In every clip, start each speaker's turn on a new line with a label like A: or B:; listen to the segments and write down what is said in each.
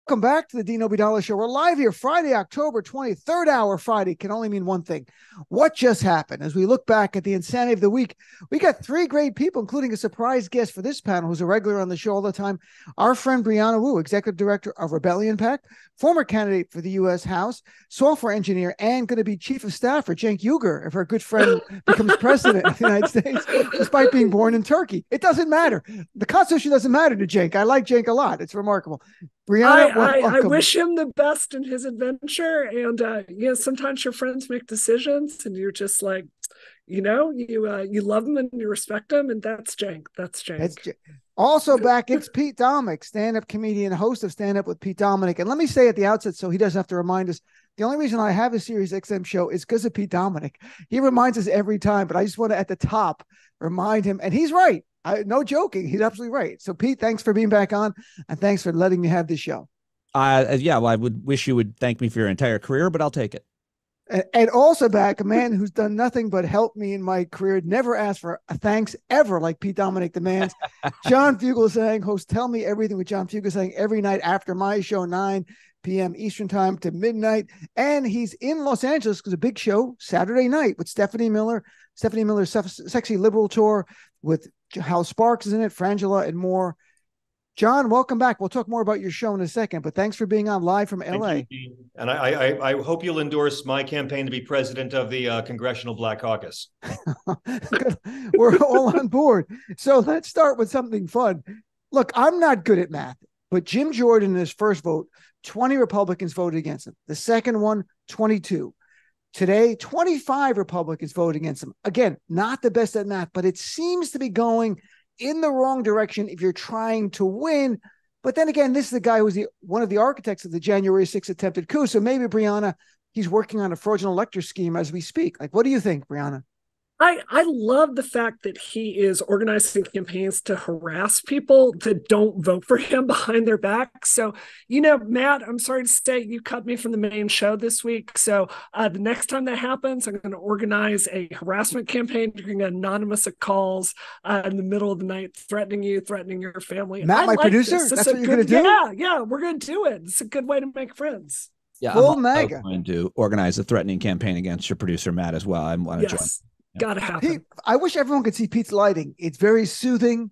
A: Welcome back to the Dean Obeidallah Show. We're live here Friday, October 23rd hour Friday. Can only mean one thing. What just happened? As we look back at the insanity of the week, we got three great people, including a surprise guest for this panel who's a regular on the show all the time. Our friend Brianna Wu, Executive Director of Rebellion PAC, former candidate for the U.S. House, software engineer, and going to be Chief of Staff for Cenk Uygur if her good friend becomes president of the United States, despite being born in Turkey. It doesn't matter. The Constitution doesn't matter to Cenk. I like Cenk a lot. It's remarkable. Brianna,
B: I wish him the best in his adventure. And, sometimes your friends make decisions and you're just like, you love them and you respect them. And that's Cenk. That's Cenk.
A: Also back, it's Pete Dominick, stand-up comedian, host of Stand Up with Pete Dominick. And let me say at the outset, so he doesn't have to remind us, the only reason I have a SiriusXM show is because of Pete Dominick. He reminds us every time, but I just want to, at the top, remind him. And he's right. No joking. He's absolutely right. So, Pete, thanks for being back on, and thanks for letting me have this show.
C: Well, I would wish you would thank me for your entire career, but I'll take it.
A: And also back, a man who's done nothing but help me in my career, never asked for a thanks ever like Pete Dominick demands. John Fugelsang hosts Tell Me Everything with John Fugelsang every night after my show, 9 p.m. Eastern time to midnight. And he's in Los Angeles because a big show Saturday night with Stephanie Miller's Sexy Liberal Tour with Hal Sparks is in it, Frangela, and more. John, welcome back. We'll talk more about your show in a second, but thanks for being on live from LA.
D: You, and I hope you'll endorse my campaign to be president of the Congressional Black Caucus.
A: We're all on board. So let's start with something fun. Look, I'm not good at math, but Jim Jordan, in his first vote, 20 Republicans voted against him. The second one, 22. Today, 25 Republicans voted against him. Again, not the best at math, but it seems to be going in the wrong direction if you're trying to win. But then again, this is the guy who's one of the architects of the January 6th attempted coup. So maybe, Brianna, he's working on a fraudulent elector scheme as we speak. Like, what do you think, Brianna?
B: I love the fact that he is organizing campaigns to harass people that don't vote for him behind their back. So, Matt, I'm sorry to say you cut me from the main show this week. So the next time that happens, I'm going to organize a harassment campaign, doing anonymous calls in the middle of the night, threatening you, threatening your family.
A: Matt, my producer, that's what you're going to do?
B: Yeah, we're going to do it. It's a good way to make friends.
C: Yeah, I'm going to organize a threatening campaign against your producer, Matt, as well. I want to join.
B: Gotta happen.
A: Pete, I wish everyone could see Pete's lighting. It's very soothing.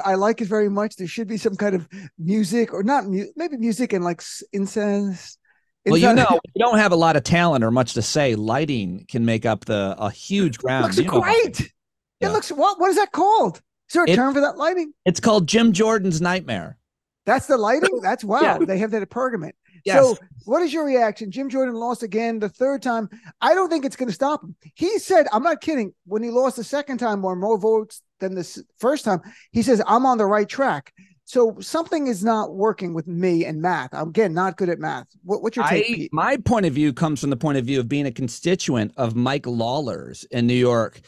A: I like it very much. There should be some kind of music, or not maybe music and like incense.
C: Well, we don't have a lot of talent or much to say. Lighting can make up a huge ground.
A: It looks great. Yeah. It looks, what is that called? Is there a term for that lighting?
C: It's called Jim Jordan's Nightmare.
A: That's the lighting? That's wow. Yeah. They have that at Pergament. Yes. So what is your reaction? Jim Jordan lost again the third time. I don't think it's going to stop him. He said, I'm not kidding, when he lost the second time, more votes than the first time, he says, I'm on the right track. So something is not working with me and math. I'm, again, not good at math. What's your take, Pete?
C: My point of view comes from the point of view of being a constituent of Mike Lawler's in New York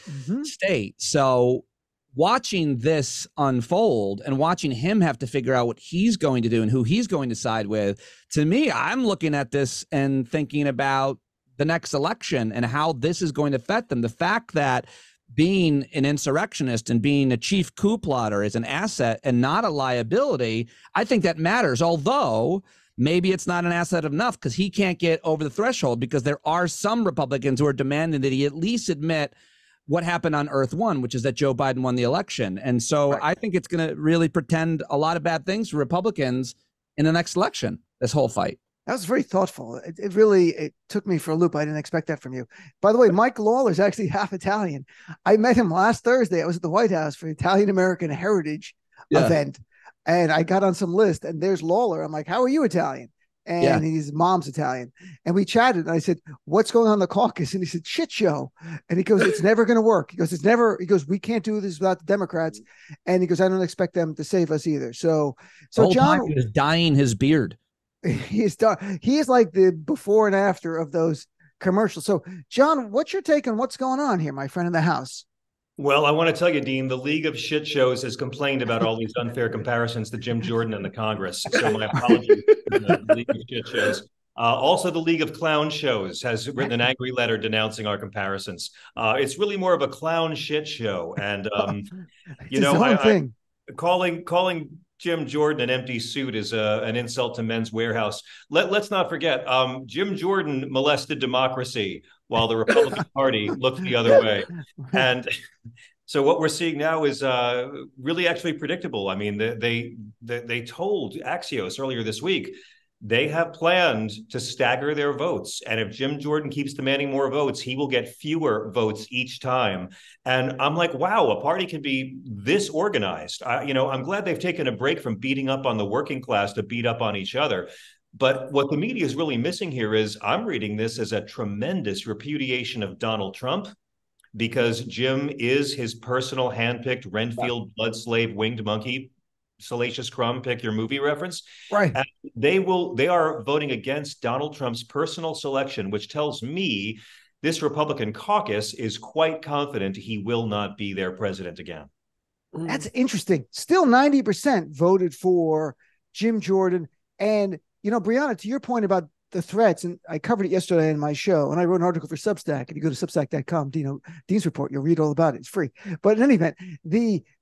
C: State. So watching this unfold and watching him have to figure out what he's going to do and who he's going to side with, to me, I'm looking at this and thinking about the next election and how this is going to affect them. The fact that being an insurrectionist and being a chief coup plotter is an asset and not a liability, I think that matters. Although maybe it's not an asset enough because he can't get over the threshold, because there are some Republicans who are demanding that he at least admit what happened on Earth One, which is that Joe Biden won the election. And so I think it's going to really pretend a lot of bad things for Republicans in the next election, this whole fight.
A: That was very thoughtful. It really took me for a loop. I didn't expect that from you. By the way, Mike Lawler is actually half Italian. I met him last Thursday. I was at the White House for the Italian American Heritage event, and I got on some list, and there's Lawler. I'm like, how are you Italian? And his mom's Italian. And we chatted, and I said, what's going on in the caucus? And he said, shit show. And he goes, it's never going to work. He goes, we can't do this without the Democrats. And he goes, I don't expect them to save us either. So John,
C: he was dyeing his beard.
A: He is like the before and after of those commercials. So John, what's your take on what's going on here, my friend in the House?
D: Well, I want to tell you, Dean, the League of Shit Shows has complained about all these unfair comparisons to Jim Jordan and the Congress. So my apologies to the League of Shit Shows. Also, the League of Clown Shows has written an angry letter denouncing our comparisons. It's really more of a clown shit show. And, calling Jim Jordan an empty suit is an insult to Men's Warehouse. Let's not forget, Jim Jordan molested democracy while the Republican Party looked the other way. And so what we're seeing now is really actually predictable. I mean, they told Axios earlier this week they have planned to stagger their votes. And if Jim Jordan keeps demanding more votes, he will get fewer votes each time. And I'm like, wow, a party can be this organized. I'm glad they've taken a break from beating up on the working class to beat up on each other. But what the media is really missing here is I'm reading this as a tremendous repudiation of Donald Trump, because Jim is his personal handpicked Renfield blood slave winged monkey. Salacious Crumb, pick your movie reference.
A: Right.
D: And they are voting against Donald Trump's personal selection, which tells me this Republican caucus is quite confident he will not be their president again.
A: That's interesting. Still 90% voted for Jim Jordan. And, Brianna, to your point about the threats, and I covered it yesterday in my show, and I wrote an article for Substack. If you go to substack.com, Dean's report, you'll read all about it. It's free. But in any event,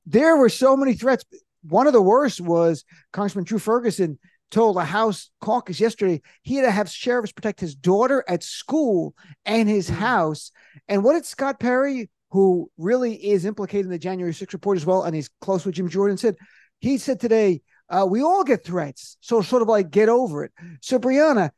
A: there were so many threats. One of the worst was Congressman Drew Ferguson told a House caucus yesterday he had to have sheriffs protect his daughter at school and his house. And what did Scott Perry, who really is implicated in the January 6th report as well, and he's close with Jim Jordan, said? He said today, we all get threats, so sort of like get over it. So, Brianna,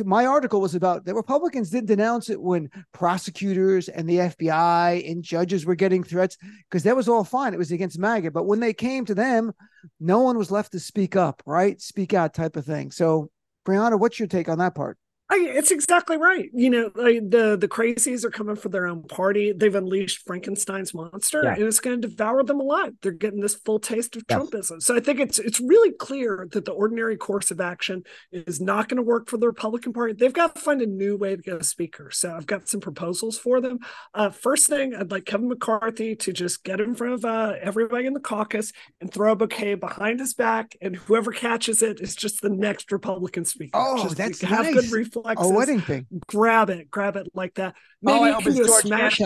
A: my article was about the Republicans didn't denounce it when prosecutors and the FBI and judges were getting threats, because that was all fine. It was against MAGA. But when they came to them, no one was left to speak up, right? Speak out type of thing. So, Brianna, what's your take on that part?
B: It's exactly right. The crazies are coming for their own party. They've unleashed Frankenstein's monster, and it's going to devour them alive. They're getting this full taste of Trumpism. So I think it's really clear that the ordinary course of action is not going to work for the Republican Party. They've got to find a new way to get a speaker. So I've got some proposals for them. First thing, I'd like Kevin McCarthy to just get in front of everybody in the caucus and throw a bouquet behind his back, and whoever catches it is just the next Republican speaker.
A: Oh,
B: just
A: that's
B: have
A: nice.
B: good reflexes.
A: A wedding thing.
B: Grab it like that. Maybe you can do a Smash.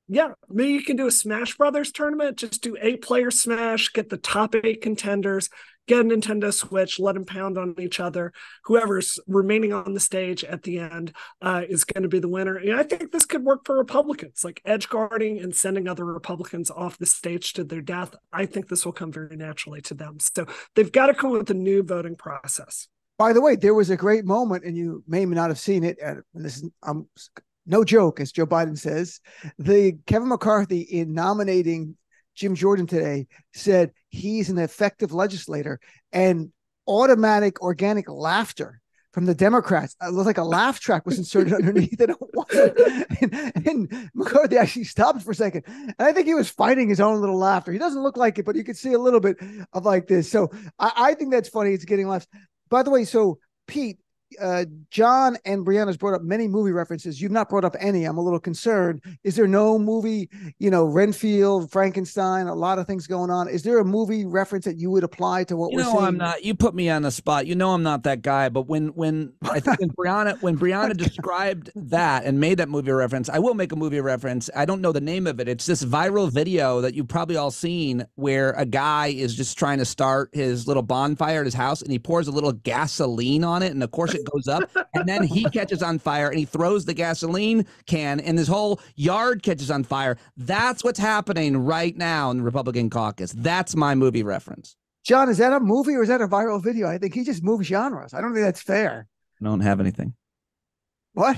B: Yeah, maybe you can do a Smash Brothers tournament. Just do 8-player Smash. Get the top 8 contenders. Get a Nintendo Switch. Let them pound on each other. Whoever's remaining on the stage at the end is going to be the winner. And I think this could work for Republicans, like edge guarding and sending other Republicans off the stage to their death. I think this will come very naturally to them. So they've got to come up with a new voting process.
A: By the way, there was a great moment, and you may not have seen it. And this is no joke, as Joe Biden says. The Kevin McCarthy, in nominating Jim Jordan today, said he's an effective legislator, and automatic organic laughter from the Democrats. It looked like a laugh track was inserted underneath it. And McCarthy actually stopped for a second. And I think he was fighting his own little laughter. He doesn't look like it, but you could see a little bit of like this. So I think that's funny. It's getting laughs. By the way, so Pete, John and Brianna's brought up many movie references. You've not brought up any. I'm a little concerned. Is there no movie, Renfield, Frankenstein, a lot of things going on? Is there a movie reference that you would apply to what we're seeing?
C: I'm not. You put me on the spot. I'm not that guy. But when I think when Brianna described that and made that movie reference, I will make a movie reference. I don't know the name of it. It's this viral video that you've probably all seen where a guy is just trying to start his little bonfire at his house, and he pours a little gasoline on it, and of course it goes up, and then he catches on fire, and he throws the gasoline can, and his whole yard catches on fire. That's what's happening right now in the Republican caucus. That's my movie reference.
A: John, is that a movie or is that a viral video? I think he just moves genres. I don't think that's fair.
C: I don't have anything.
A: What?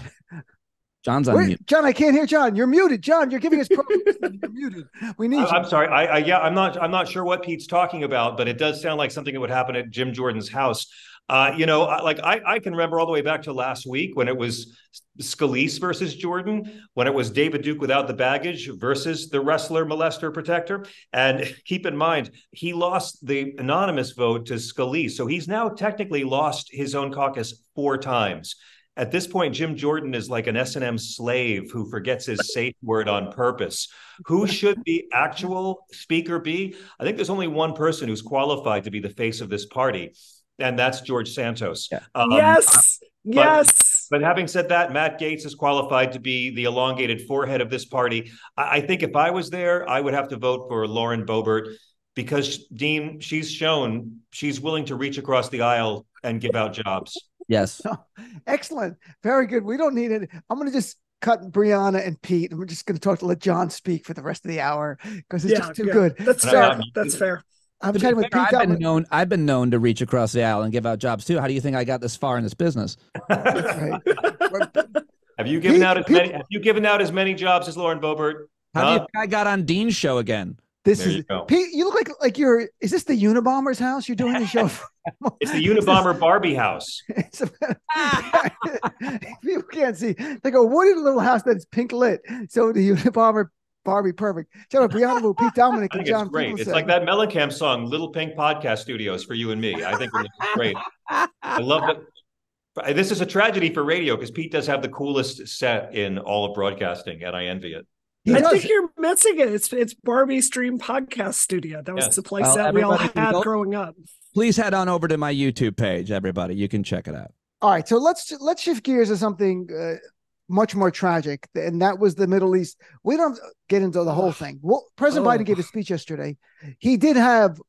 C: John's on mute.
A: John, I can't hear John. You're muted. John, you're giving us problems. You're muted. We need you.
D: I'm sorry. I'm not sure what Pete's talking about, but it does sound like something that would happen at Jim Jordan's house. I can remember all the way back to last week when it was Scalise versus Jordan, when it was David Duke without the baggage versus the wrestler, molester, protector. And keep in mind, he lost the anonymous vote to Scalise. So he's now technically lost his own caucus 4 times. At this point, Jim Jordan is like an S&M slave who forgets his safe word on purpose. Who should the actual speaker be? I think there's only one person who's qualified to be the face of this party, and that's George Santos.
A: Yeah.
B: Yes.
D: But having said that, Matt Gaetz is qualified to be the elongated forehead of this party. I think if I was there, I would have to vote for Lauren Boebert. because, Dean, she's shown she's willing to reach across the aisle and give out jobs.
C: Yes.
A: Oh, excellent. Very good. We don't need it. I'm going to just cut Brianna and Pete, and we're just going to let John speak for the rest of the hour because it's just too good.
B: That's fair. That's fair.
A: I'm chatting with Pete.
C: I've been known to reach across the aisle and give out jobs too. How do you think I got this far in this business?
A: That's right.
D: Have you given out as many jobs as Lauren Boebert?
C: How do you think I got on Dean's show again?
A: Pete, you look like you're, is this the Unabomber's house you're doing the show from?
D: It's the Unabomber Barbie house.
A: People can't see. Like a wooded little house that's pink lit. So the Unabomber Barbie, perfect. Shout out Brianna Wu, Pete Dominick, and John
D: great.
A: Fugelsang.
D: It's like that Mellencamp song, Little Pink Podcast Studios for you and me. I think it's great. I love that. This is a tragedy for radio because Pete does have the coolest set in all of broadcasting, and I envy it.
B: I think you're missing it. It's Barbie's Dream Podcast Studio. That was the place that we all had growing up.
C: Please head on over to my YouTube page, everybody. You can check it out.
A: All right, so let's shift gears to something much more tragic, and that was the Middle East. We don't get into the whole thing. Well, President Biden gave a speech yesterday. He did have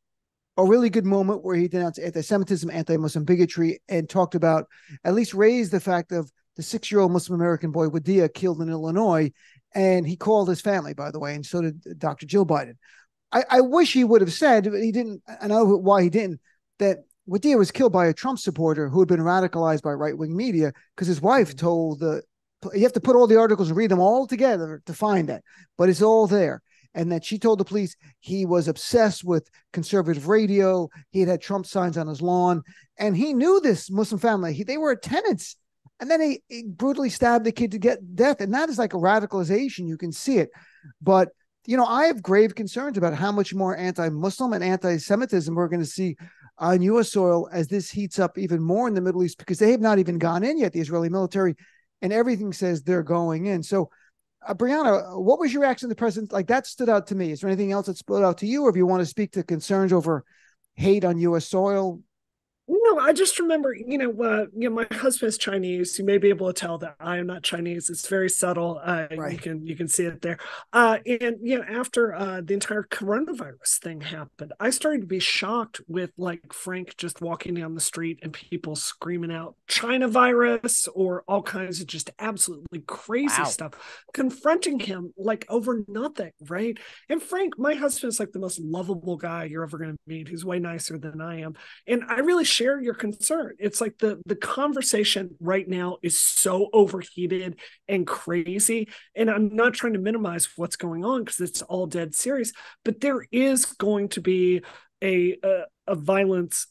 A: a really good moment where he denounced anti-Semitism, anti-Muslim bigotry, and talked about, at least raised the fact of the 6-year-old Muslim American boy Wadia killed in Illinois. And he called his family, by the way, and so did Dr. Jill Biden. I wish he would have said, but he didn't. I know why he didn't, that Wadia was killed by a Trump supporter who had been radicalized by right-wing media because his wife told you have to put all the articles and read them all together to find that, but it's all there. And that she told the police he was obsessed with conservative radio. He had Trump signs on his lawn, and he knew this Muslim family. They were tenants. And then he brutally stabbed the kid to get death. And that is like a radicalization. You can see it. But, I have grave concerns about how much more anti-Muslim and anti-Semitism we're going to see on U.S. soil as this heats up even more in the Middle East, because they have not even gone in yet, the Israeli military, and everything says they're going in. So, Brianna, what was your reaction to the president? Like, that stood out to me. Is there anything else that stood out to you, or if you want to speak to concerns over hate on U.S. soil?
B: No, I just remember, my husband is Chinese. You may be able to tell that I am not Chinese. It's very subtle. Right. You can see it there. And after the entire coronavirus thing happened, I started to be shocked with like Frank just walking down the street and people screaming out China virus or all kinds of just absolutely crazy stuff, confronting him like over nothing, right? And Frank, my husband, is like the most lovable guy you're ever going to meet. He's way nicer than I am, and I really share your concern. It's like the conversation right now is so overheated and crazy, and I'm not trying to minimize what's going on because it's all dead serious, but there is going to be a violence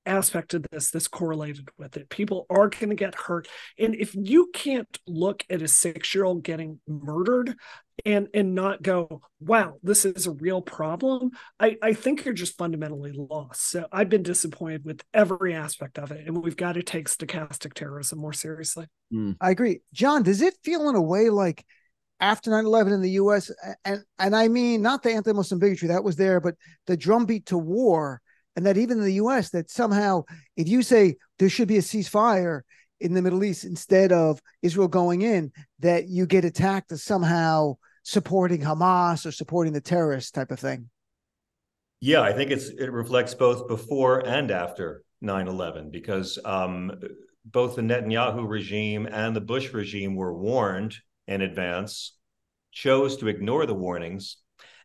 B: aspect of this correlated with it. People are going to get hurt, and if you can't look at a 6-year-old getting murdered and not go, wow, this is a real problem, I think you're just fundamentally lost. So I've been disappointed with every aspect of it, and we've got to take stochastic terrorism more seriously.
A: I agree. John, does it feel in a way like after 9/11 in the U.S., and I mean not the anti-Muslim bigotry that was there, but the drumbeat to war, and that even in the U.S., that somehow if you say there should be a ceasefire in the Middle East instead of Israel going in, that you get attacked as somehow supporting Hamas or supporting the terrorists type of thing?
D: Yeah, I think it reflects both before and after 9/11, because both the Netanyahu regime and the Bush regime were warned in advance, chose to ignore the warnings,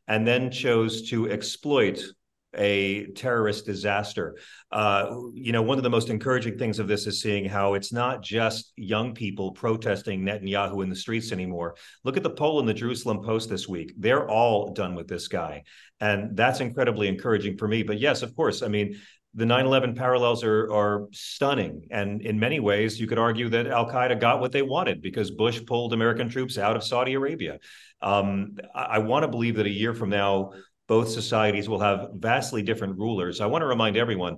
D: and then chose to exploit a terrorist disaster. One of the most encouraging things of this is seeing how it's not just young people protesting Netanyahu in the streets anymore. Look at the poll in the Jerusalem Post this week. They're all done with this guy. And that's incredibly encouraging for me. But yes, of course, I mean, the 9/11 parallels are stunning. And in many ways, you could argue that al-Qaeda got what they wanted because Bush pulled American troops out of Saudi Arabia. I want to believe that a year from now, both societies will have vastly different rulers. I want to remind everyone,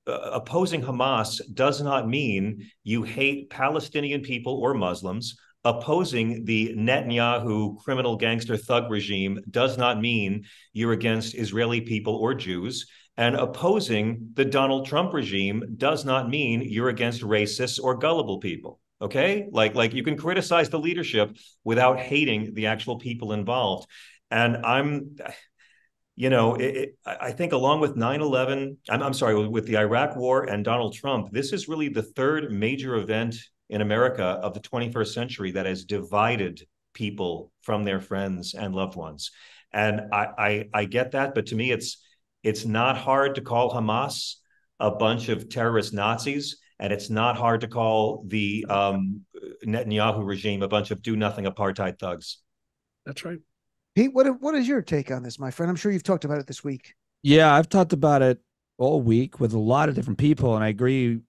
D: opposing Hamas does not mean you hate Palestinian people or Muslims. Opposing the Netanyahu criminal gangster thug regime does not mean you're against Israeli people or Jews. And opposing the Donald Trump regime does not mean you're against racists or gullible people. Okay? Like you can criticize the leadership without hating the actual people involved. And I think along with 9/11, I'm sorry, with the Iraq War and Donald Trump, this is really the third major event in America of the 21st century that has divided people from their friends and loved ones. And I get that, but to me, it's not hard to call Hamas a bunch of terrorist Nazis, and it's not hard to call the Netanyahu regime a bunch of do-nothing apartheid thugs.
B: That's right.
A: Pete, what is your take on this, my friend? I'm sure you've talked about it this week.
C: Yeah, I've talked about it all week with a lot of different people, and I agree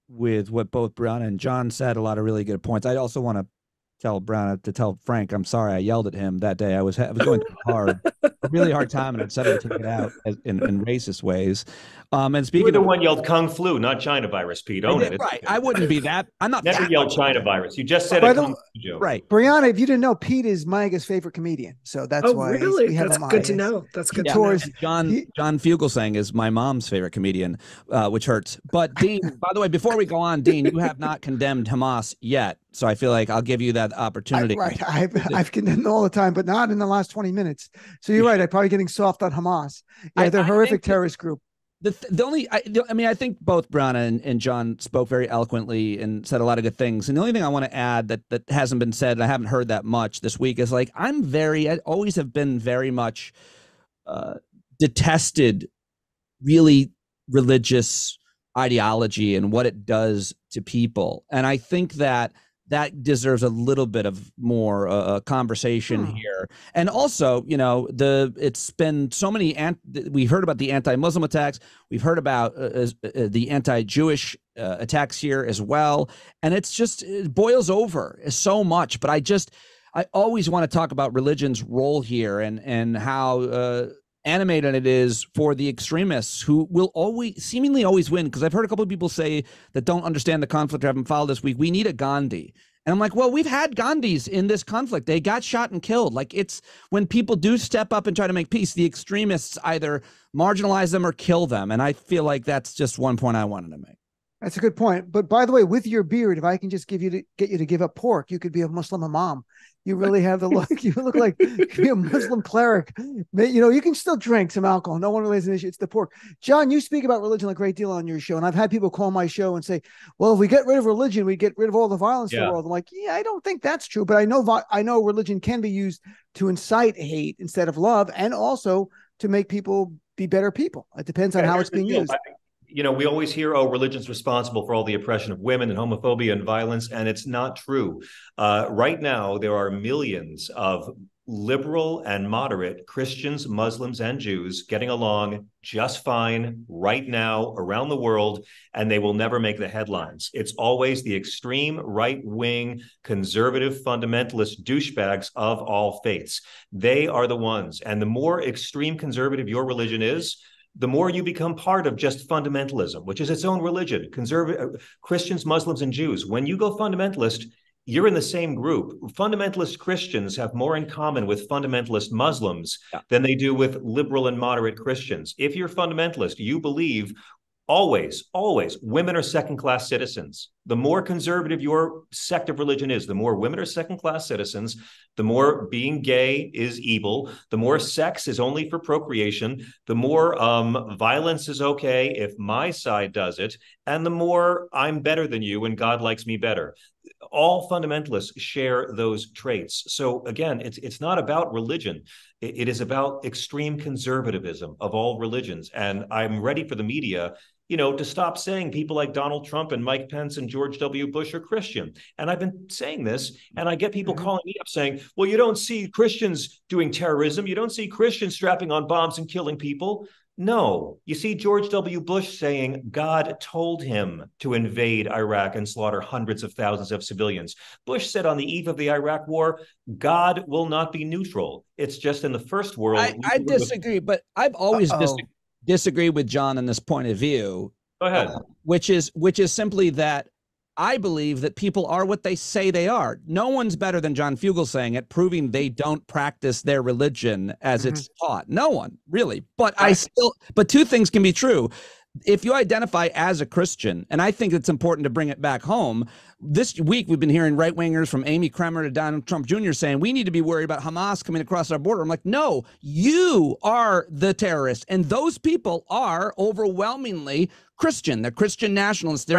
C: with what both Brianna and John said. A lot of really good points. I also want to tell Frank, I'm sorry I yelled at him that day. I was going hard, a really hard time, and I'd suddenly take it out in racist ways. And speaking,
D: you were the one yelled Kung Flu, not China virus, Pete. Own it.
C: Right. I wouldn't be that. I'm not.
D: Never yelled China virus. You just said a Kung Flu joke.
C: Right.
A: Brianna, if you didn't know, Pete is Micah's favorite comedian. So that's why
B: really?
A: we have
B: That's
A: him
B: good
A: on.
B: to know. That's good to
C: know. John Fugelsang is my mom's favorite comedian, which hurts. But Dean, by the way, before we go on, Dean, you have not condemned Hamas yet. So I feel like I'll give you that opportunity.
A: Right. I've condemned all the time, but not in the last 20 minutes. So you're right. I'm probably getting soft on Hamas. Yeah, they're a horrific terrorist group.
C: I think both Brianna and John spoke very eloquently and said a lot of good things. And the only thing I want to add that hasn't been said, and I haven't heard that much this week, is like I always have been very much detested really religious ideology and what it does to people. And I think that deserves a little bit of more conversation here. And also, it's been so many, we've heard about the anti-Muslim attacks. We've heard about the anti-Jewish attacks here as well. And it boils over so much. But I always want to talk about religion's role here and how animated it is for the extremists who will seemingly always win. Because I've heard a couple of people say that don't understand the conflict or haven't followed this week. We need a Gandhi. And I'm like, well, we've had Gandhis in this conflict. They got shot and killed. Like, it's when people do step up and try to make peace, the extremists either marginalize them or kill them. And I feel like that's just one point I wanted to make.
A: That's a good point. But by the way, with your beard, if I can just get you to give up pork, you could be a Muslim imam. You really have the look. You look like you're a Muslim cleric. You can still drink some alcohol. No one really has an issue. It's the pork. John, you speak about religion a great deal on your show. And I've had people call my show and say, well, if we get rid of religion, we get rid of all the violence in the world. I'm like, yeah, I don't think that's true. But I know religion can be used to incite hate instead of love, and also to make people be better people. It depends on how it's being used.
D: We always hear, religion's responsible for all the oppression of women and homophobia and violence, and it's not true. Right now, there are millions of liberal and moderate Christians, Muslims, and Jews getting along just fine right now around the world, and they will never make the headlines. It's always the extreme right-wing, conservative, fundamentalist douchebags of all faiths. They are the ones, and the more extreme conservative your religion is, the more you become part of just fundamentalism, which is its own religion. Christians, Muslims, and Jews. When you go fundamentalist, you're in the same group. Fundamentalist Christians have more in common with fundamentalist Muslims than they do with liberal and moderate Christians. If you're fundamentalist, you believe always, women are second-class citizens. The more conservative your sect of religion is, the more women are second-class citizens, the more being gay is evil, the more sex is only for procreation, the more violence is okay if my side does it, and the more I'm better than you and God likes me better. All fundamentalists share those traits. So again, it's not about religion. It is about extreme conservatism of all religions. And I'm ready for the media to stop saying people like Donald Trump and Mike Pence and George W. Bush are Christian. And I've been saying this, and I get people calling me up saying, well, you don't see Christians doing terrorism. You don't see Christians strapping on bombs and killing people. No, you see George W. Bush saying God told him to invade Iraq and slaughter hundreds of thousands of civilians. Bush said on the eve of the Iraq war, God will not be neutral. It's just in the first world.
C: I disagree, but I've always disagree with John on this point of view.
D: Go ahead.
C: Which is simply that I believe that people are what they say they are. No one's better than John Fugelsang at proving they don't practice their religion as it's taught. No one, really. But but two things can be true. if you identify as a Christian, and I think it's important to bring it back home, this week we've been hearing right-wingers from Amy Kremer to Donald Trump Jr. saying we need to be worried about Hamas coming across our border. I'm like, no, you are the terrorist. And those people are overwhelmingly Christian. They're Christian nationalists.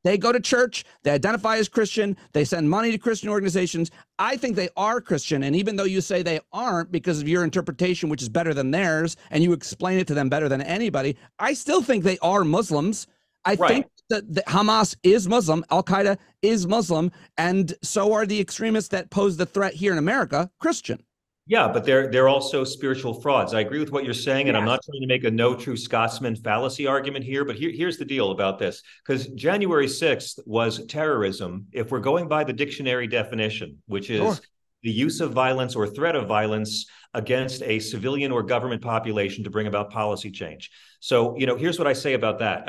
C: They go to church. They identify as Christian. They send money to Christian organizations. I think they are Christian. And even though you say they aren't because of your interpretation, which is better than theirs, and you explain it to them better than anybody, I still think they are Muslims. I think that Hamas is Muslim. Al-Qaeda is Muslim. And so are the extremists that pose the threat here in America, Christian.
D: Yeah, but they're also spiritual frauds. I agree with what you're saying, and I'm not trying to make a no true Scotsman fallacy argument here, but here's the deal about this, because January 6th was terrorism, if we're going by the dictionary definition, which is the use of violence or threat of violence against a civilian or government population to bring about policy change. So, here's what I say about that.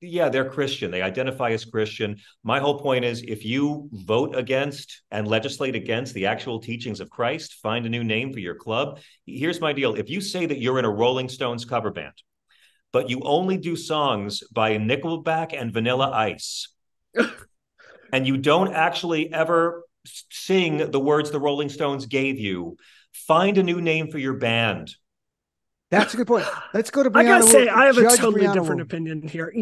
D: Yeah, they're Christian. They identify as Christian. My whole point is, if you vote against and legislate against the actual teachings of Christ, find a new name for your club. Here's my deal. If you say that you're in a Rolling Stones cover band, but you only do songs by Nickelback and Vanilla Ice, and you don't actually ever sing the words the Rolling Stones gave you, find a new name for your band.
A: That's a good point. Let's go to Brianna.
B: I gotta say, I have
A: Judge
B: a totally
A: Brianna
B: different
A: Wu.
B: opinion here.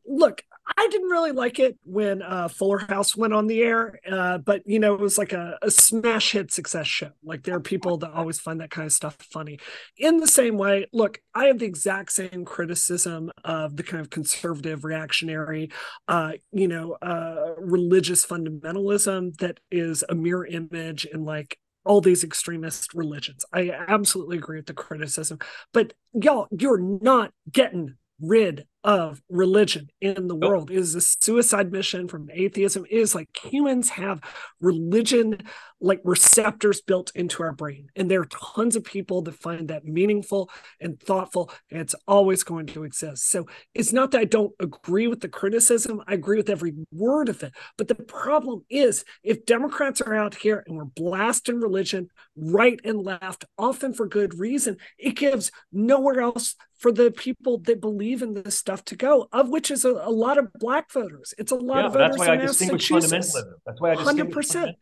B: Look, I didn't really like it when Fuller House went on the air, but it was like a smash hit success show. Like, there are people that always find that kind of stuff funny. In the same way, look, I have the exact same criticism of the kind of conservative, reactionary, religious fundamentalism that is a mirror image in like all these extremist religions. I absolutely agree with the criticism, but y'all, you're not getting rid of religion in the world. It is a suicide mission from atheism. It is like humans have religion like receptors built into our brain. And there are tons of people that find that meaningful and thoughtful, and it's always going to exist. So it's not that I don't agree with the criticism. I agree with every word of it. But the problem is, if Democrats are out here and we're blasting religion right and left, often for good reason, it gives nowhere else for the people that believe in this stuff to go, of which is a lot of Black voters. It's a lot of voters in Massachusetts.
D: That's why I distinguish
B: 100%.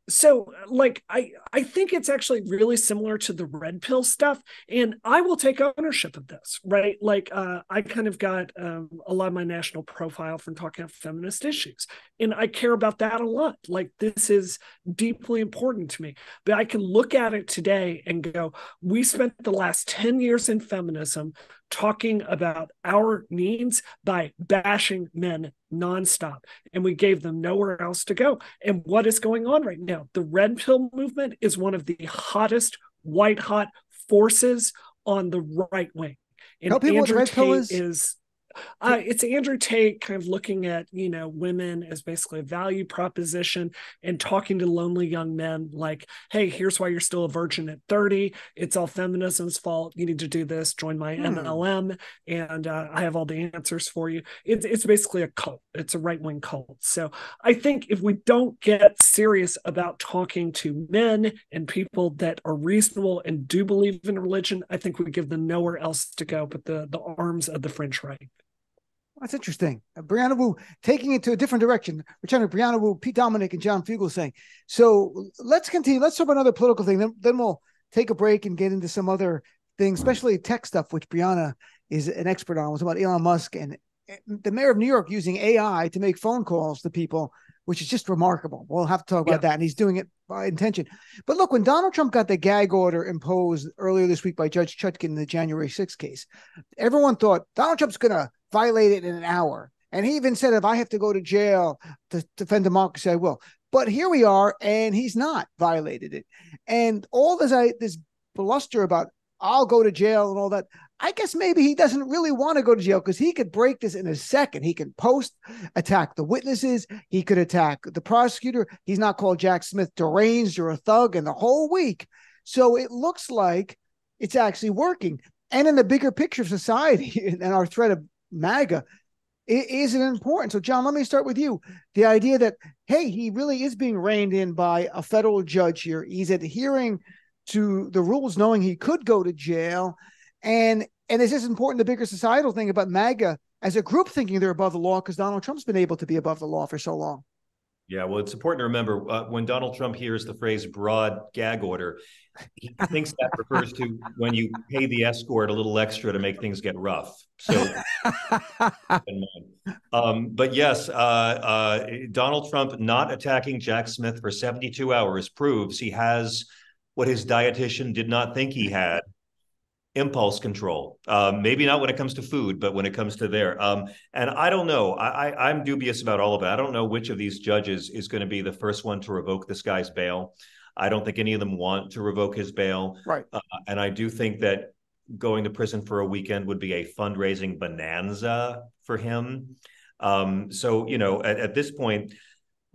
B: So, like, I think it's actually really similar to the red pill stuff, and I will take ownership of this, right? Like, I kind of got a lot of my national profile from talking about feminist issues, and I care about that a lot. Like, this is deeply important to me. But I can look at it today and go, we spent the last 10 years in feminism talking about our needs by bashing men nonstop, and we gave them nowhere else to go. And what is going on right now? The red pill movement is one of the hottest, white hot forces on the right wing. And
A: tell people
B: Andrew
A: what the red pill
B: Tate is. It's Andrew Tate kind of looking at, women as basically a value proposition and talking to lonely young men like, hey, here's why you're still a virgin at 30. It's all feminism's fault. You need to do this. Join my MLM. And I have all the answers for you. It's basically a cult. It's a right-wing cult. So I think if we don't get serious about talking to men and people that are reasonable and do believe in religion, I think we give them nowhere else to go but the arms of the fringe right.
A: That's interesting. Brianna Wu taking it to a different direction. Returning Brianna Wu, Pete Dominick, and John Fugelsang. So let's continue. Let's talk about another political thing. Then we'll take a break and get into some other things, especially tech stuff, which Brianna is an expert on. It was about Elon Musk and the mayor of New York using AI to make phone calls to people, which is just remarkable. We'll have to talk about that. And he's doing it by intention. But look, when Donald Trump got the gag order imposed earlier this week by Judge Chutkan in the January 6th case, everyone thought Donald Trump's going to violate it in an hour. And he even said, if I have to go to jail to defend democracy, I will. But here we are, and he's not violated it. And all this bluster about I'll go to jail and all that, I guess maybe he doesn't really want to go to jail because he could break this in a second. He can attack the witnesses. He could attack the prosecutor. He's not called Jack Smith deranged or a thug in the whole week. So it looks like it's actually working. And in the bigger picture of society and our threat of MAGA, is it important? So, John, let me start with you. The idea that, hey, he really is being reined in by a federal judge here. He's adhering to the rules, knowing he could go to jail. And And is this important, the bigger societal thing about MAGA as a group thinking they're above the law because Donald Trump's been able to be above the law for so long?
D: Yeah, well, it's important to remember when Donald Trump hears the phrase broad gag order, he thinks that refers to when you pay the escort a little extra to make things get rough. So, but yes, Donald Trump not attacking Jack Smith for 72 hours proves he has what his dietitian did not think he had. Impulse control. Maybe not when it comes to food, but when it comes to there. And I don't know. I'm dubious about all of it. I don't know which of these judges is going to be the first one to revoke this guy's bail. I don't think any of them want to revoke his bail.
A: Right.
D: And I do think that going to prison for a weekend would be a fundraising bonanza for him. So, you know, at this point,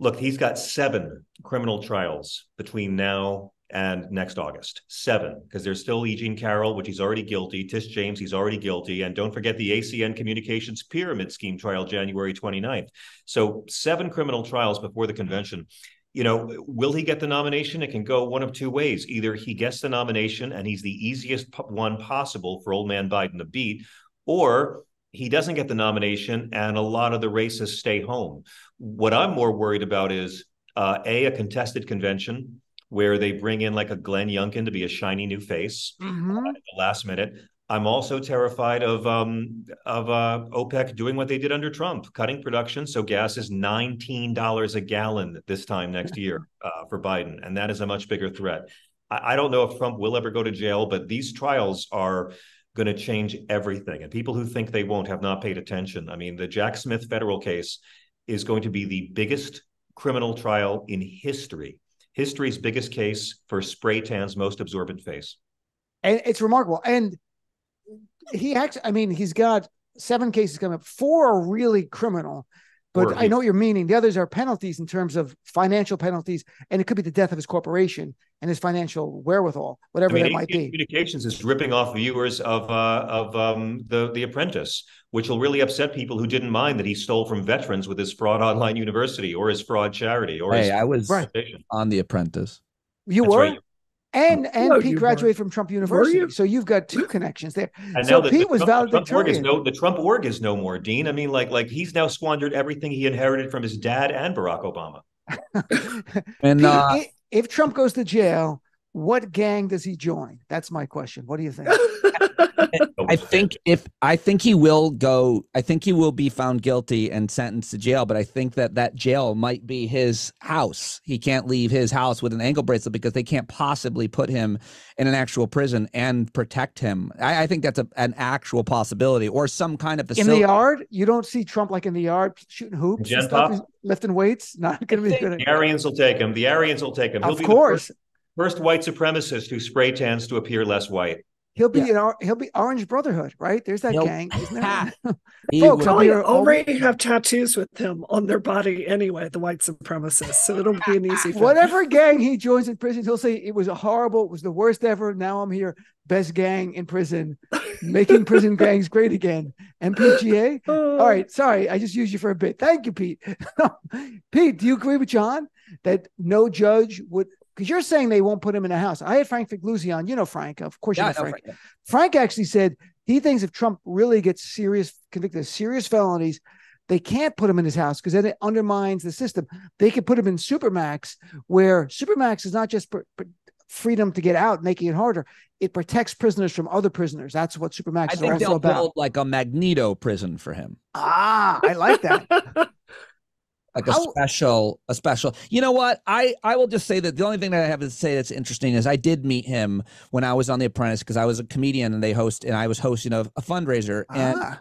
D: look, he's got 7 criminal trials between now and next August. 7, because there's still E. Jean Carroll, which he's already guilty. Tish James, he's already guilty. And don't forget the ACN Communications Pyramid Scheme trial, January 29th. So 7 criminal trials before the convention. You know, will he get the nomination? It can go one of 2 ways. Either he gets the nomination and he's the easiest one possible for old man Biden to beat, or he doesn't get the nomination and a lot of the racists stay home. What I'm more worried about is a contested convention where they bring in like a Glenn Youngkin to be a shiny new face at the last minute. I'm also terrified of OPEC doing what they did under Trump, cutting production. So gas is $19 a gallon this time next year for Biden. And that is a much bigger threat. I don't know if Trump will ever go to jail, but these trials are going to change everything. And people who think they won't have not paid attention. I mean, the Jack Smith federal case is going to be the biggest criminal trial in history. History's biggest case for spray tan's most absorbent face.
A: And it's remarkable. And he actually, I mean, he's got 7 cases coming up. 4 are really criminal, but I know what you're meaning. The others are penalties in terms of financial penalties, and it could be the death of his corporation and his financial wherewithal, whatever that might be.
D: Communications is ripping off viewers of The Apprentice, which will really upset people who didn't mind that he stole from veterans with his fraud online university or his fraud charity. Or
C: I was on The Apprentice.
A: You
D: That's
A: were?
D: Right.
A: And Pete graduated from Trump University, so you've got 2 connections there.
D: And
A: so
D: now
A: Pete was valedictorian.
D: The Trump org is no more, Dean. I mean, like he's now squandered everything he inherited from his dad and Barack Obama.
C: And
A: Pete, if Trump goes to jail, what gang does he join? That's my question. What do you think?
C: I think he will go. I think he will be found guilty and sentenced to jail. But I think that jail might be his house. He can't leave his house with an ankle bracelet because they can't possibly put him in an actual prison and protect him. I think that's an actual possibility, or some kind of facility.
A: In the yard, you don't see Trump like in the yard shooting hoops and stuff, lifting weights. Not going to be good.
D: The Aryans will take him. The Aryans will take him.
A: Of course.
D: First white supremacist who spray tans to appear less white.
A: He'll be he'll be Orange Brotherhood, right? There's that gang, isn't there?
B: Folks, already have tattoos with him on their body anyway, the white supremacists. So it'll be an easy thing.
A: Whatever gang he joins in prison, he'll say it was horrible, it was the worst ever. Now I'm here, best gang in prison, making prison gangs great again. MPGA. All right, sorry, I just used you for a bit. Thank you, Pete. Pete, do you agree with John that no judge would? Because you're saying they won't put him in a house. I had Frank Figluzzi on. You know Frank. Of course you know Frank. Frank actually said he thinks if Trump really gets convicted of serious felonies, they can't put him in his house because then it undermines the system. They could put him in Supermax, where Supermax is not just freedom to get out, making it harder. It protects prisoners from other prisoners. That's what Supermax is also about. Build
C: like a Magneto prison for him.
A: I like that.
C: Like a special, you know what? I will just say that the only thing that I have to say that's interesting is I did meet him when I was on The Apprentice because I was a comedian and I was hosting a fundraiser. And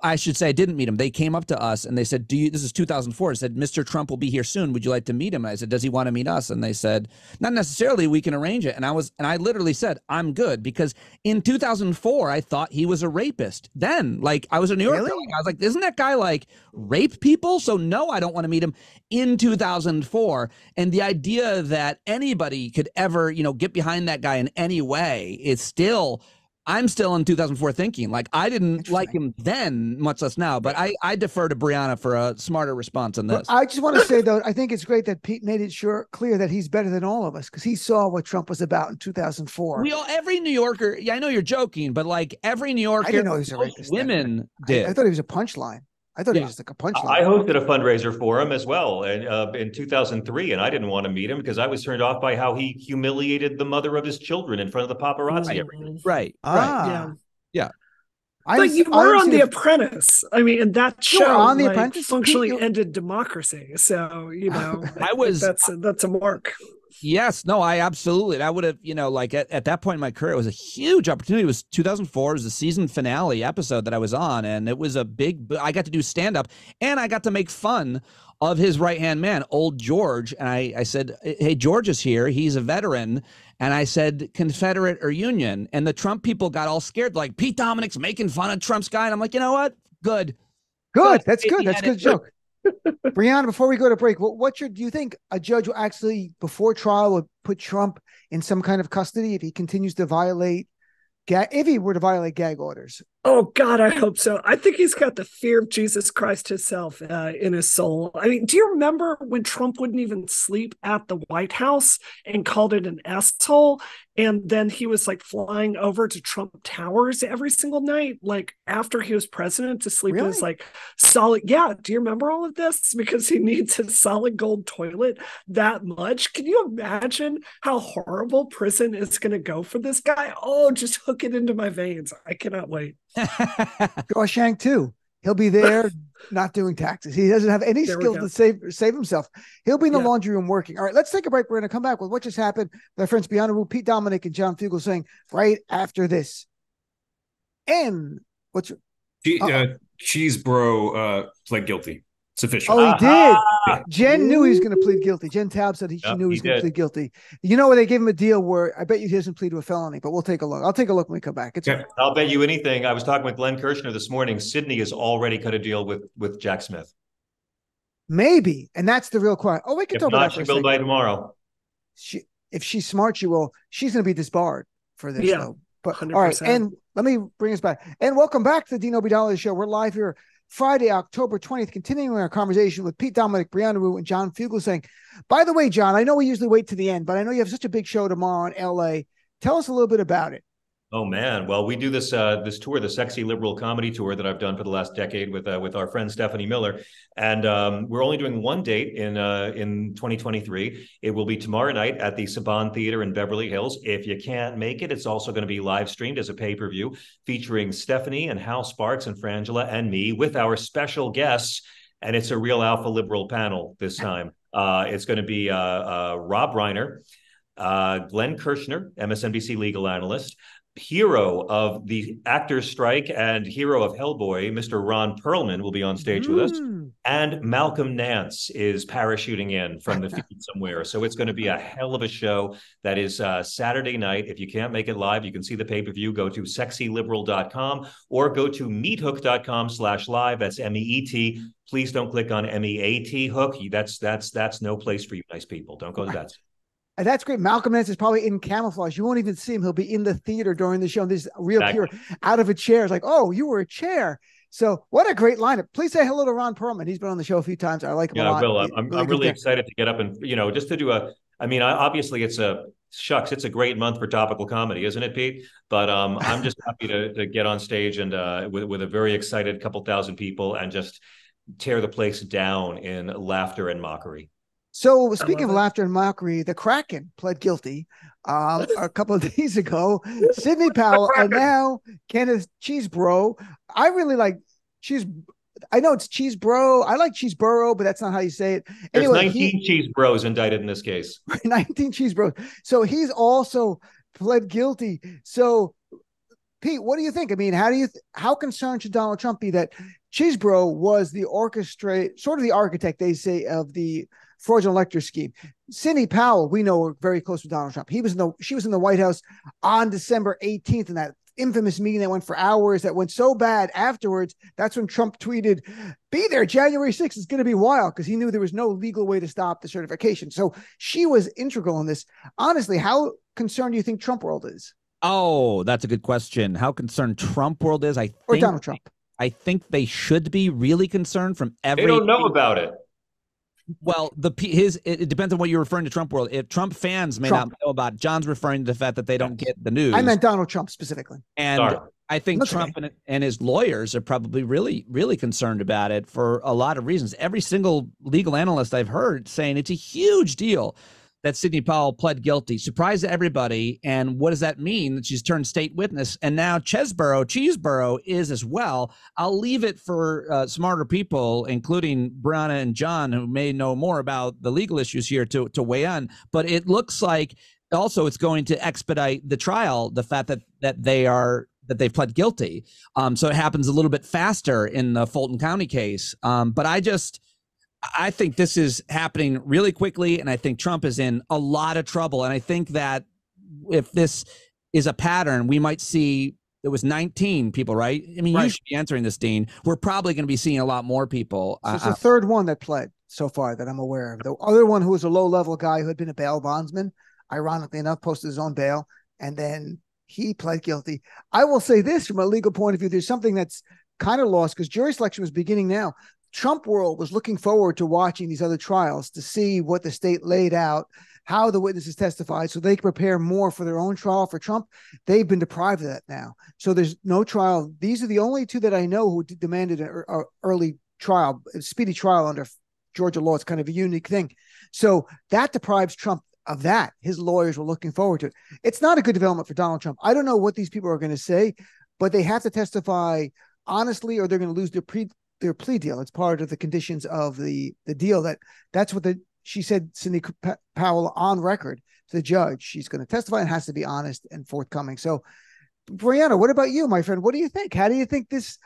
C: I should say I didn't meet him. They came up to us and they said, this is 2004. It said, Mr. Trump will be here soon. Would you like to meet him? And I said, does he want to meet us? And they said, not necessarily. We can arrange it. And I literally said, I'm good, because in 2004, I thought he was a rapist. Then, like, I was in New York. Really? I was like, isn't that guy like rape people? So no, I don't want to meet him in 2004. And the idea that anybody could ever, get behind that guy in any way is still I'm still in 2004 thinking like I didn't like him then, much less now. But I defer to Brianna for a smarter response on this.
A: But I just want to say though, I think it's great that Pete made it clear that he's better than all of us because he saw what Trump was about in 2004.
C: Every New Yorker. Yeah, I know you're joking, but like every New Yorker,
A: I didn't know he was a racist.
C: Women did.
A: I thought he was a punchline. I thought he was like a punchline.
D: I hosted a fundraiser for him as well in 2003, and I didn't want to meet him because I was turned off by how he humiliated the mother of his children in front of the paparazzi.
C: Right. Yeah.
B: But you were on The Apprentice. I mean, and that show
A: on The Apprentice
B: functionally ended democracy. So, that's a mark.
C: Yes, no, I absolutely. I would have, like at that point in my career, it was a huge opportunity. It was 2004. It was the season finale episode that I was on. And it was I got to do stand up and I got to make fun of his right hand man, old George. And I said, hey, George is here. He's a veteran. And I said, Confederate or Union. And the Trump people got all scared, like Pete Dominick's making fun of Trump's guy. And I'm like, you know what? Good.
A: That's good. That's a good joke. Brianna, before we go to break, do you think a judge will actually, before trial, would put Trump in some kind of custody if he continues to violate if he were to violate gag orders?
B: Oh, God, I hope so. I think he's got the fear of Jesus Christ himself in his soul. I mean, do you remember when Trump wouldn't even sleep at the White House and called it an S-hole? And then he was like flying over to Trump Towers every single night, like after he was president, to sleep in his like solid. Yeah. Do you remember all of this? Because he needs a solid gold toilet that much. Can you imagine how horrible prison is going to go for this guy? Oh, just hook it into my veins. I cannot wait.
A: Shawshank too. He'll be there not doing taxes. He doesn't have any skills to save himself. He'll be in the laundry room working. All right, let's take a break. We're going to come back with what just happened with our friends Brianna Wu, Pete Dominick, and John Fugelsang right after this. And what's your
E: Cheese Bro pled guilty. It's official.
A: Oh, he did. Jen knew he was going to plead guilty. Jen Taub said she knew he was going to plead guilty. You know where they gave him a deal where I bet you he doesn't plead to a felony, but we'll take a look. I'll take a look when we come back.
D: I'll bet you anything. I was talking with Glenn Kirshner this morning. Sydney has already cut a deal with Jack Smith.
A: Maybe. And that's the real question. Oh, we can talk about that for a second.
D: She will by tomorrow.
A: If she's smart, she will. She's going to be disbarred for this, though. But
B: 100%.
A: All right. And let me bring us back. And welcome back to the Dean Obeidallah Show. We're live here Friday, October 20th, continuing our conversation with Pete Dominick, Brianna Wu, and John Fugelsang. By the way, John, I know we usually wait to the end, but I know you have such a big show tomorrow in LA. Tell us a little bit about it.
D: Oh man, well, we do this this tour, the Sexy Liberal Comedy Tour that I've done for the last decade with our friend Stephanie Miller, and we're only doing one date in 2023. It will be tomorrow night at the Saban Theater in Beverly Hills. If you can't make it, it's also going to be live streamed as a pay-per-view featuring Stephanie and Hal Sparks and Frangela and me with our special guests, and it's a real alpha liberal panel this time. It's going to be Rob Reiner, Glenn Kirshner, MSNBC legal analyst, hero of the actors strike and hero of Hellboy, Mr. Ron Perlman, will be on stage with us. And Malcolm Nance is parachuting in from the feed somewhere. So it's going to be a hell of a show. That is Saturday night. If you can't make it live, you can see the pay-per-view. Go to sexyliberal.com or go to meethook.com/live. That's MEET. Please don't click on MEAT hook. That's no place for you nice people. Don't go to that.
A: And that's great. Malcolm Nance is probably in camouflage. You won't even see him. He'll be in the theater during the show. And this reappear out of a chair. It's like, oh, you were a chair. So what a great lineup. Please say hello to Ron Perlman. He's been on the show a few times. I like him a lot.
D: Yeah, I will. I'm really excited to get up and, just to do obviously it's a great month for topical comedy, isn't it, Pete? But I'm just happy to get on stage and with a very excited couple thousand people and just tear the place down in laughter and mockery.
A: So speaking of laughter and mockery, the Kraken pled guilty a couple of days ago. Sidney Powell and now Kenneth Cheese Bro. I really like Cheese. I know it's Cheese Bro. I like Cheese Burrow, but that's not how you say it.
D: There's 19 Cheese Bros indicted in this case.
A: 19 Cheese Bros. So he's also pled guilty. So Pete, what do you think? I mean, how concerned should Donald Trump be that Cheese Bro was the sort of the architect, they say, of the fraudulent elector scheme? Sidney Powell, we know, are very close with Donald Trump. She was in the White House on December 18th in that infamous meeting that went for hours, that went so bad afterwards. That's when Trump tweeted, "Be there January 6th. It's going to be wild," because he knew there was no legal way to stop the certification. So she was integral in this. Honestly, how concerned do you think Trump world is?
C: Oh, that's a good question. How concerned Trump world is?
A: Or Donald Trump?
C: I think they should be really concerned from every.
D: They don't know about it.
C: Well, it depends on what you're referring to Trump world. If Trump fans may not know about it, John's referring to the fact that they don't get the news.
A: I meant Donald Trump specifically.
C: And
D: Sorry.
C: I think Trump and his lawyers are probably really, really concerned about it for a lot of reasons. Every single legal analyst I've heard saying it's a huge deal that Sidney Powell pled guilty. Surprised everybody. And what does that mean? That she's turned state witness. And now Cheeseborough is as well. I'll leave it for smarter people, including Brianna and John, who may know more about the legal issues here to weigh in. But it looks like also it's going to expedite the trial, the fact that they've pled guilty. So it happens a little bit faster in the Fulton County case. But I think this is happening really quickly, and I think Trump is in a lot of trouble. And I think that if this is a pattern, we might see there was 19 people, right? I mean, You should be answering this, Dean. We're probably going to be seeing a lot more people.
A: So it's the third one that pled so far that I'm aware of. The other one, who was a low-level guy who had been a bail bondsman, ironically enough, posted his own bail, and then he pled guilty. I will say this from a legal point of view, there's something that's kind of lost because jury selection was beginning now. Trump world was looking forward to watching these other trials to see what the state laid out, how the witnesses testified, so they can prepare more for their own trial for Trump. They've been deprived of that now. So there's no trial. These are the only two that I know who demanded an early trial, a speedy trial under Georgia law. It's kind of a unique thing. So that deprives Trump of that. His lawyers were looking forward to it. It's not a good development for Donald Trump. I don't know what these people are going to say, but they have to testify honestly or they're going to lose their plea deal. It's part of the conditions of the deal. That's what she said, Sidney Powell, on record to the judge. She's going to testify and has to be honest and forthcoming. So, Brianna, what about you, my friend? What do you think? How do you think this?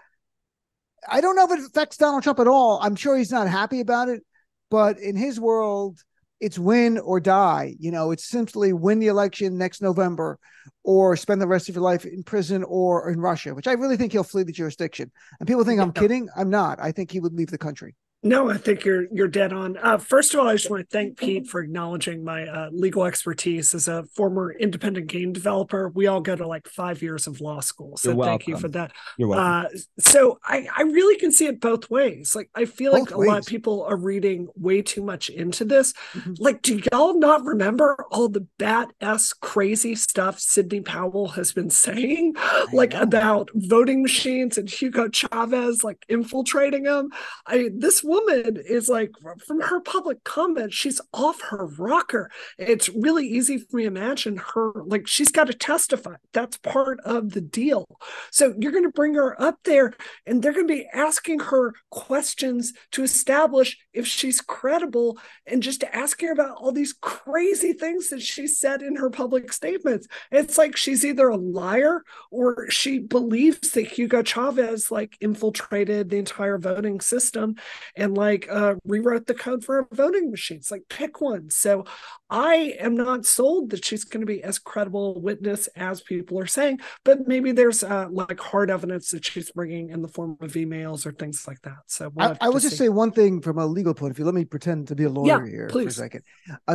A: I don't know if it affects Donald Trump at all. I'm sure he's not happy about it, but in his world, it's win or die. It's simply win the election next November or spend the rest of your life in prison or in Russia, which I really think he'll flee the jurisdiction. And people think I'm kidding. I'm not. I think he would leave the country.
B: No, I think you're dead on. First of all, I just want to thank Pete for acknowledging my legal expertise as a former independent game developer. We all go to like 5 years of law school, so thank you for that.
E: You're welcome.
B: So I really can see it both ways. Like I feel like a lot of people are reading way too much into this. Mm-hmm. Like, do y'all not remember all the bat-ass crazy stuff Sidney Powell has been saying, like about voting machines and Hugo Chavez like infiltrating them? This woman is like, from her public comments, she's off her rocker. It's really easy for me to imagine her, like, she's got to testify. That's part of the deal. So you're going to bring her up there and they're going to be asking her questions to establish if she's credible and just asking her about all these crazy things that she said in her public statements. It's like she's either a liar or she believes that Hugo Chavez like infiltrated the entire voting system and like rewrote the code for voting machines. Like, pick one. So I am not sold that she's going to be as credible a witness as people are saying, but maybe there's like hard evidence that she's bringing in the form of emails or things like that. So
A: I will just say one thing from a legal point of view. Let me pretend to be a lawyer here for a second.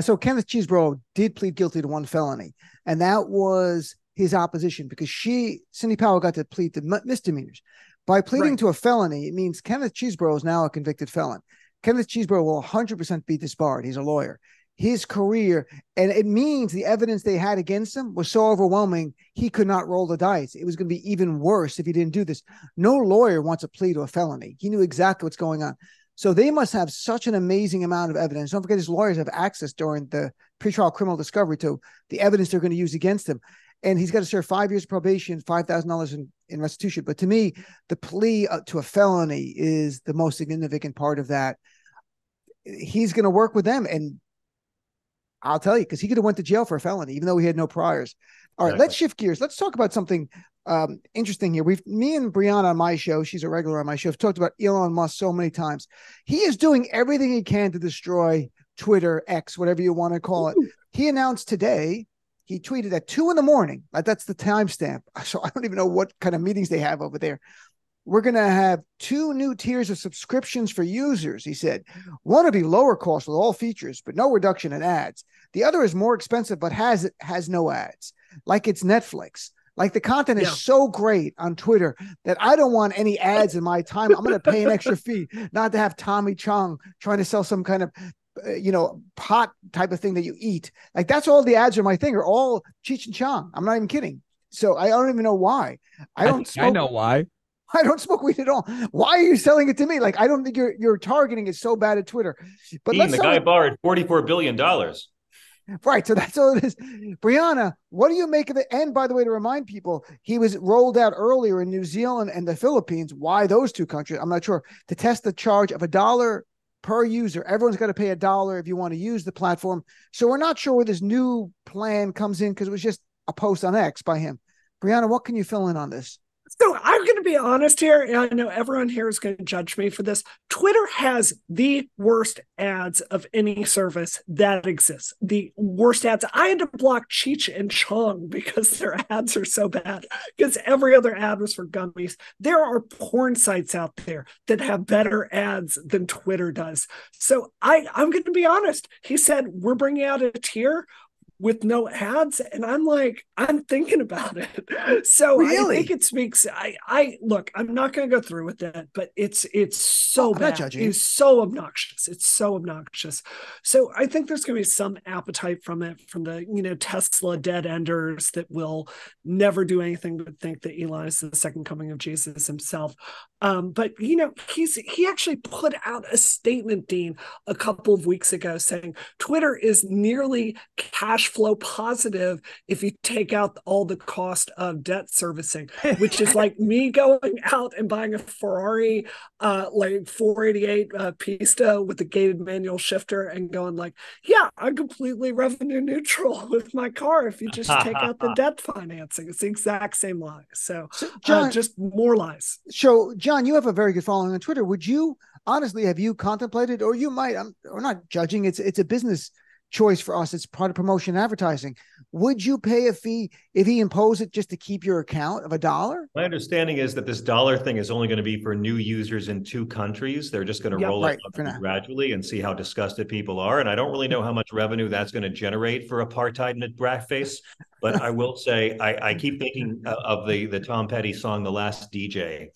A: So Kenneth Chesebro did plead guilty to one felony, and that was his opposition because Sidney Powell got to plead to misdemeanors. By pleading to a felony, it means Kenneth Chesebro is now a convicted felon. Kenneth Chesebro will 100% be disbarred. He's a lawyer. His career, and it means the evidence they had against him was so overwhelming, he could not roll the dice. It was going to be even worse if he didn't do this. No lawyer wants a plea to a felony. He knew exactly what's going on. So they must have such an amazing amount of evidence. Don't forget, his lawyers have access during the pretrial criminal discovery to the evidence they're going to use against him. And he's got to serve 5 years probation, $5,000 in restitution. But to me, the plea to a felony is the most significant part of that. He's going to work with them. And I'll tell you, because he could have went to jail for a felony, even though he had no priors. All right, let's shift gears. Let's talk about something interesting here. Me and Brianna on my show, she's a regular on my show, have talked about Elon Musk so many times. He is doing everything he can to destroy Twitter, X, whatever you want to call it. He announced today, he tweeted at 2 a.m. That's the timestamp. So I don't even know what kind of meetings they have over there. We're going to have 2 new tiers of subscriptions for users, he said. One will be lower cost with all features, but no reduction in ads. The other is more expensive, but has no ads. like it's Netflix. Like the content is so great on Twitter that I don't want any ads in my time. I'm going to pay an extra fee not to have Tommy Chong trying to sell some kind of, pot type of thing that you eat. Like that's all the ads are my thing are all Cheech and Chong. I'm not even kidding. So I don't even know why. I know why. I don't smoke weed at all. Why are you selling it to me? Like, I don't think your targeting is so bad at Twitter. But
D: the guy borrowed $44 billion.
A: Right. So that's all it is. Brianna, what do you make of it? And by the way, to remind people, he was rolled out earlier in New Zealand and the Philippines. Why those two countries? I'm not sure. To test the charge of $1 per user. Everyone's got to pay $1 if you want to use the platform. So we're not sure where this new plan comes in because it was just a post on X by him. Brianna, what can you fill in on this?
B: So I'm going to be honest here, and I know everyone here is going to judge me for this. Twitter has the worst ads of any service that exists. The worst ads. I had to block Cheech and Chong because their ads are so bad, because every other ad was for gummies. There are porn sites out there that have better ads than Twitter does. So I'm going to be honest. He said, we're bringing out a tier with no ads, and I'm like, I'm thinking about it. So really? I think it speaks. I look, I'm not going to go through with that, but it's so bad. It's so obnoxious. It's so obnoxious. So I think there's going to be some appetite from it, from the Tesla dead enders that will never do anything but think that Elon is the second coming of Jesus himself. But he actually put out a statement, Dean, a couple of weeks ago saying Twitter is nearly cash flow positive if you take out all the cost of debt servicing, which is like me going out and buying a Ferrari like 488 Pista with a gated manual shifter and going like, yeah, I'm completely revenue neutral with my car if you just take out the debt financing. It's the exact same lie. So John, just more lies.
A: So John, you have a very good following on Twitter. Would you honestly, have you contemplated, or you might, we're not judging, it's a business choice for us. It's part of promotion advertising. Would you pay a fee if he imposed it just to keep your account of $1?
D: My understanding is that this dollar thing is only going to be for new users in 2 countries. They're just going to roll it gradually and see how disgusted people are. And I don't really know how much revenue that's going to generate for apartheid McBrackface. But I will say, I keep thinking of the Tom Petty song, The Last DJ.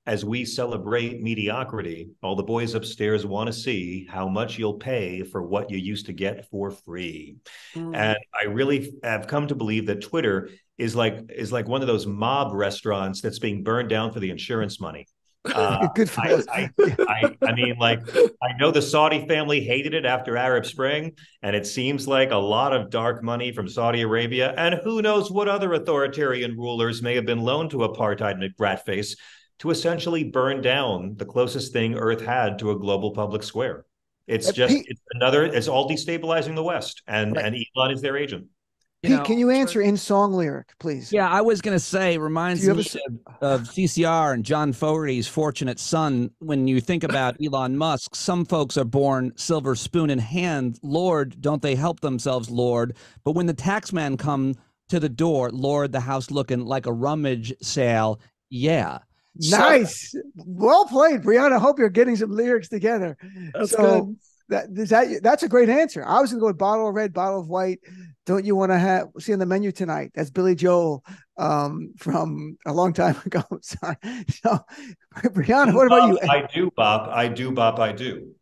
D: As we celebrate mediocrity, all the boys upstairs want to see how much you'll pay for what you used to get for free. And I really have come to believe that Twitter is like one of those mob restaurants that's being burned down for the insurance money.
A: Good for us.
D: I mean, like, I know the Saudi family hated it after Arab Spring, and it seems like a lot of dark money from Saudi Arabia, and who knows what other authoritarian rulers may have been loaned to apartheid McBratface to essentially burn down the closest thing Earth had to a global public square. It's all destabilizing the West, and Elon is their agent.
A: Pete, can you answer in song lyric, please?
C: Yeah, I was going to say, reminds me of CCR and John Fogerty's Fortunate Son. When you think about Elon Musk, some folks are born silver spoon in hand. Lord, don't they help themselves, Lord? But when the taxman come to the door, Lord, the house looking like a rummage sale. Yeah.
A: Nice. Well played, Brianna. I hope you're getting some lyrics together.
B: That's good.
A: That's a great answer. I was going to go with bottle of red, bottle of white. Don't you want to see on the menu tonight? That's Billy Joel from a long time ago. Sorry. So, Brianna, what about you?
D: I do, Bob. I do, Bob. I do.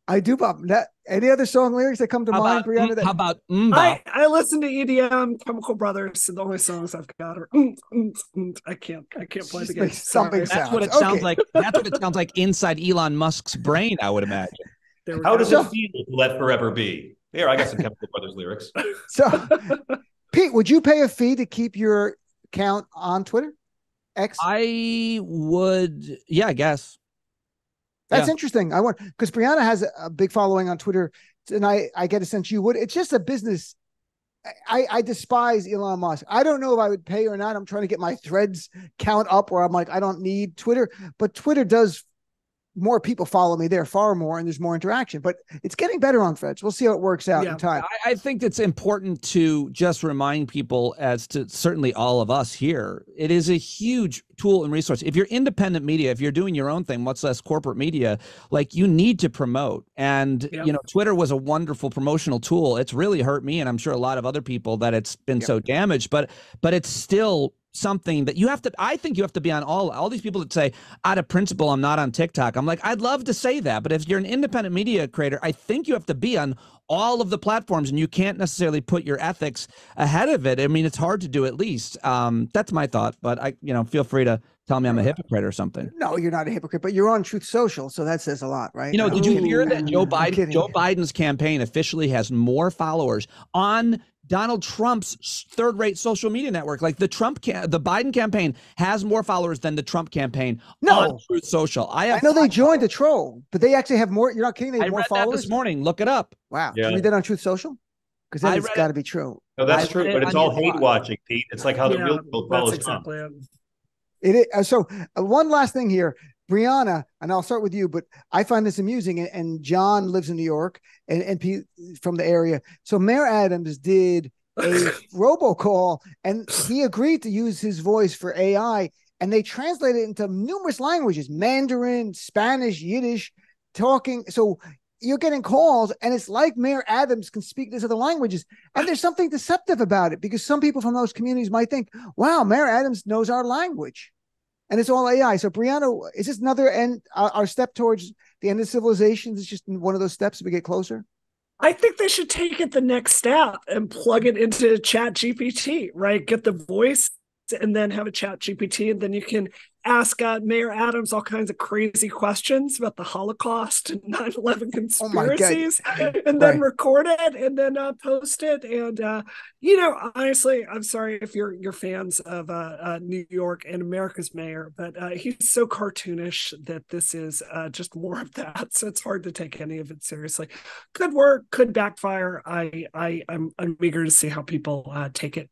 A: I do, Bob. Any other song lyrics that come to mind, Brianna?
C: How about
B: Bob? I listen to EDM, Chemical Brothers, and the only songs I've got are I can't play the game.
C: That's what it sounds like. That's what it sounds like inside Elon Musk's brain, I would imagine.
D: How does it feel to let forever be? Here, I got some Chemical Brothers lyrics.
A: So, Pete, would you pay a fee to keep your account on Twitter? X?
C: I would. Yeah, I guess.
A: That's interesting. I want, because Brianna has a big following on Twitter, and I get a sense you would. It's just a business. I despise Elon Musk. I don't know if I would pay or not. I'm trying to get my threads count up where I'm like, I don't need Twitter, but Twitter does more people follow me there, far more, and there's more interaction. But it's getting better on Threads. We'll see how it works out in time.
C: I think it's important to just remind people, as to certainly all of us here, it is a huge tool and resource. If you're independent media, if you're doing your own thing, much less corporate media, like, you need to promote. And, you know, Twitter was a wonderful promotional tool. It's really hurt me, and I'm sure a lot of other people, that it's been so damaged, but it's still something that you have to, I think you have to be on all these people that say, out of principle, I'm not on TikTok. I'm like, I'd love to say that, but if you're an independent media creator, I think you have to be on all of the platforms, and you can't necessarily put your ethics ahead of it. I mean, it's hard to do, at least. That's my thought, but feel free to tell me I'm a hypocrite or something.
A: No, you're not a hypocrite, but you're on Truth Social, so that says a lot, right?
C: You know, did you hear that Joe Biden's campaign officially has more followers on Donald Trump's third-rate social media network? Like, the Biden campaign has more followers than the Trump campaign on Truth Social. I
A: know they joined a troll, but they actually have more. You're not kidding. They have more followers.
C: That this morning. Look it up.
A: Wow. Yeah. Did you read that on Truth Social? Because that has got to be true.
D: No, that's true, but it's all hate watching, Pete. It's like how the real world follows
B: exactly
D: Trump.
A: It is. So one last thing here. Brianna, and I'll start with you, but I find this amusing, and John lives in New York and Pete from the area. So Mayor Adams did a robocall, and he agreed to use his voice for AI, and they translated it into numerous languages: Mandarin, Spanish, Yiddish, talking. So you're getting calls, and it's like Mayor Adams can speak these other languages. And there's something deceptive about it, because some people from those communities might think, wow, Mayor Adams knows our language. And it's all AI. So, Brianna, is this another end, our step towards the end of civilization? Is just one of those steps as we get closer?
B: I think they should take it the next step and plug it into Chat GPT, right? Get the voice and then have a Chat GPT, and then you can ask Mayor Adams all kinds of crazy questions about the Holocaust and 9/11 conspiracies, and then record it and then post it. And honestly, I'm sorry if you're fans of New York and America's mayor, but he's so cartoonish that this is just more of that. So it's hard to take any of it seriously. Could work, could backfire. I'm eager to see how people take it.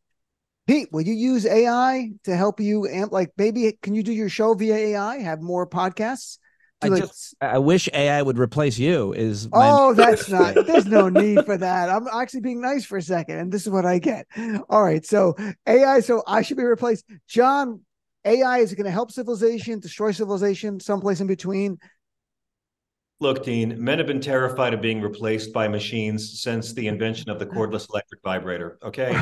A: Pete, will you use AI to help you maybe can you do your show via AI, have more podcasts?
C: I wish AI would replace you
A: that's not, there's no need for that. I'm actually being nice for a second, and this is what I get. All right. So AI, so I should be replaced. John, AI is going to help civilization, destroy civilization, someplace in between.
D: Look, Dean, men have been terrified of being replaced by machines since the invention of the cordless electric vibrator. Okay.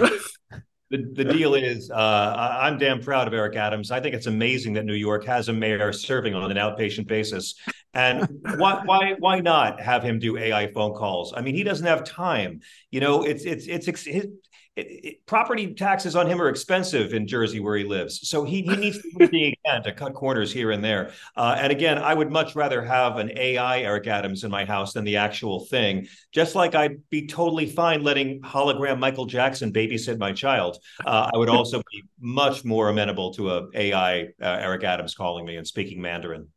D: The deal is, I'm damn proud of Eric Adams. I think it's amazing that New York has a mayor serving on an outpatient basis. And why not have him do AI phone calls? I mean, he doesn't have time. You know, property taxes on him are expensive in Jersey where he lives. So he needs to do everything he can to cut corners here and there. And again, I would much rather have an AI Eric Adams in my house than the actual thing. Just like I'd be totally fine letting hologram Michael Jackson babysit my child. I would also be much more amenable to a AI Eric Adams calling me and speaking Mandarin.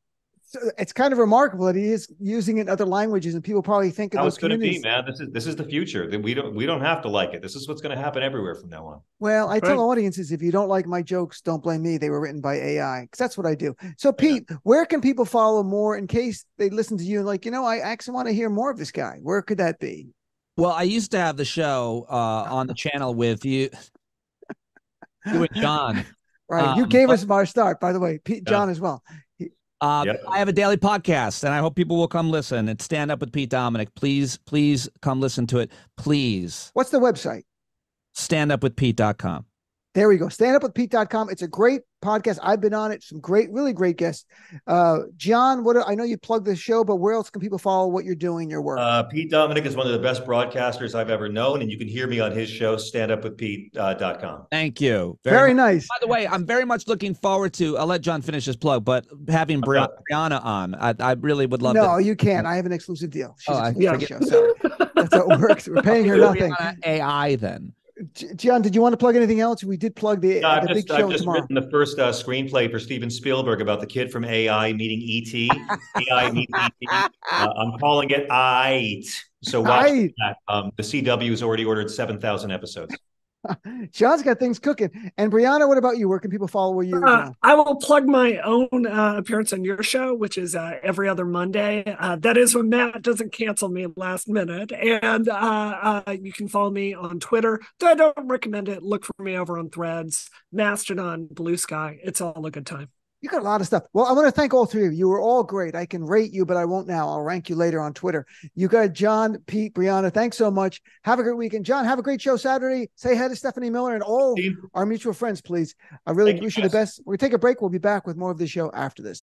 A: So it's kind of remarkable that he is using it in other languages, and people probably think of those communities.
D: How it's going to be, man. This is the future. We don't have to like it. This is what's going to happen everywhere from now on.
A: Well, I tell audiences, if you don't like my jokes, don't blame me. They were written by AI, because that's what I do. So, Pete, where can people follow more in case they listen to you and I actually want to hear more of this guy? Where could that be?
C: Well, I used to have the show on the channel with you and John.
A: Right. You gave us our start, by the way, Pete, John as well.
C: I have a daily podcast, and I hope people will come listen. It's Stand Up with Pete Dominick. Please come listen to it. Please.
A: What's the website?
C: Standupwithpete.com.
A: There we go. Standupwithpete.com. It's a great podcast. I've been on it. Some really great guests. John, I know you plugged the show, but where else can people follow what you're doing, your work?
D: Pete Dominick is one of the best broadcasters I've ever known, and you can hear me on his show, standupwithpete.com.
C: Thank you.
A: Very nice.
C: By the way, I'm very much looking forward to, I'll let John finish his plug, but having Brianna on, I really would love
A: No, you can't. I have an exclusive deal. She's show. Sorry. That's how it works. We're paying her nothing.
C: AI then.
A: John, did you want to plug anything else? We did plug the big show tomorrow. I've just
D: written the first screenplay for Steven Spielberg about the kid from AI meeting E.T. AI meets E.T. I'm calling it I. So watch that. The CW has already ordered 7,000 episodes.
A: Sean's got things cooking. And Brianna, what about you? Where can people follow you?
B: I will plug my own appearance on your show, which is every other Monday. That is when Matt doesn't cancel me last minute. And you can follow me on Twitter. Though I don't recommend it. Look for me over on Threads, Mastodon, Blue Sky. It's all a good time.
A: You got a lot of stuff. Well, I want to thank all three of you. You were all great. I can rate you, but I won't now. I'll rank you later on Twitter. You got John, Pete, Brianna. Thanks so much. Have a great weekend. John, have a great show Saturday. Say hi to Stephanie Miller and all our mutual friends, please. I really wish you the best. We'll take a break. We'll be back with more of the show after this.